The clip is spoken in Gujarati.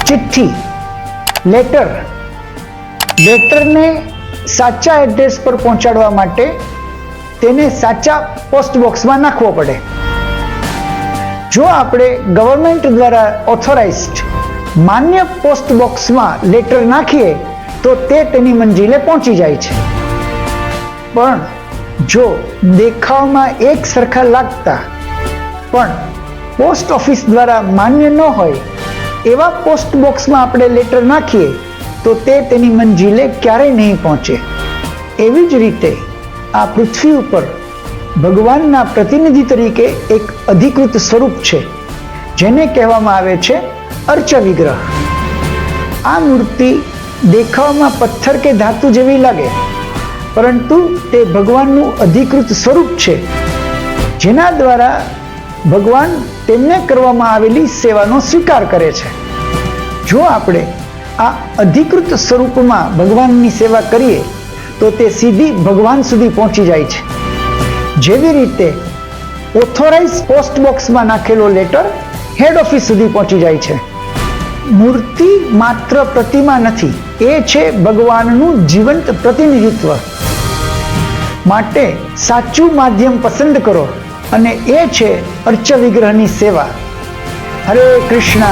ચિઠ્ઠી, લેટરને સાચા એડ્રેસ પર પહોંચાડવા માટે તેને સાચા પોસ્ટ બોક્સમાં નાખવો પડે. જો આપણે ગવર્મેન્ટ દ્વારા ઓથોરાઇઝ્ડ માન્ય પોસ્ટ બોક્સમાં લેટર નાખીએ તો તે તેની મંજિલે પહોંચી જાય છે. પણ જો દેખાવમાં એક સરખા લાગતા પણ પોસ્ટ ઓફિસ દ્વારા માન્ય ન હોય એવા પોસ્ટ બોક્સમાં આપણે લેટર નાખીએ તો તે તેની મંજિલે ક્યારેય નહીં પહોંચે. એવી જ રીતે આ પૃથ્વી ઉપર ભગવાનના પ્રતિનિધિ તરીકે એક અધિકૃત સ્વરૂપ છે જેને કહેવામાં આવે છે અર્ચ વિગ્રહ. આ મૂર્તિ દેખાવમાં પથ્થર કે ધાતુ જેવી લાગે, પરંતુ તે ભગવાનનું અધિકૃત સ્વરૂપ છે જેના દ્વારા ભગવાન તેમને કરવામાં આવેલી સેવાનો સ્વીકાર કરે છે. જો આપણે આ અધિકૃત સ્વરૂપમાં ભગવાનની સેવા કરીએ તો તે સીધી ભગવાન સુધી પહોંચી જાય છે. જેવી રીતે ઓથોરાઇઝ પોસ્ટ બોક્સમાં નાખેલો લેટર હેડ ઓફિસ સુધી પહોંચી જાય છે. મૂર્તિ માત્ર પ્રતિમા નથી, એ છે ભગવાનનું જીવંત પ્રતિનિધિત્વ. માટે સાચું માધ્યમ પસંદ કરો અને એ છે અર્ચ વિગ્રહની સેવા. હરે કૃષ્ણ.